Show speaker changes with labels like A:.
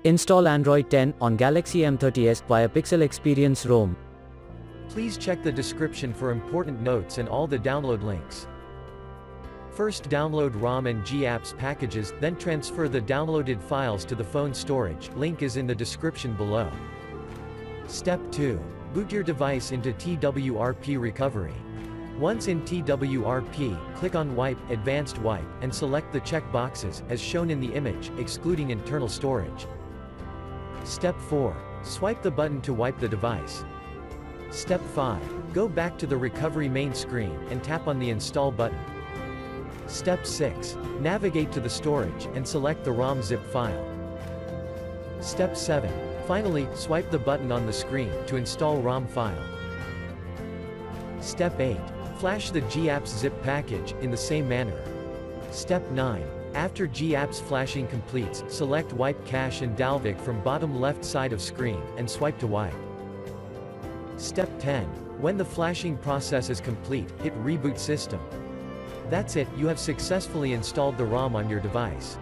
A: Install Android 10 on Galaxy M30s via Pixel Experience ROM.
B: Please check the description for important notes and all the download links. First download ROM and GApps packages, then transfer the downloaded files to the phone storage, link is in the description below. Step 2. Boot your device into TWRP recovery. Once in TWRP, click on Wipe, Advanced Wipe, and select the check boxes, as shown in the image, excluding internal storage. Step 4. Swipe the button to wipe the device. Step 5. Go back to the recovery main screen, and tap on the Install button. Step 6. Navigate to the storage, and select the ROM zip file. Step 7. Finally, swipe the button on the screen, to install ROM file. Step 8. Flash the GApps zip package, in the same manner. Step 9. After GApps flashing completes, select Wipe Cache and Dalvik from bottom left side of screen, and swipe to wipe. Step 10. When the flashing process is complete, hit Reboot System. That's it, you have successfully installed the ROM on your device.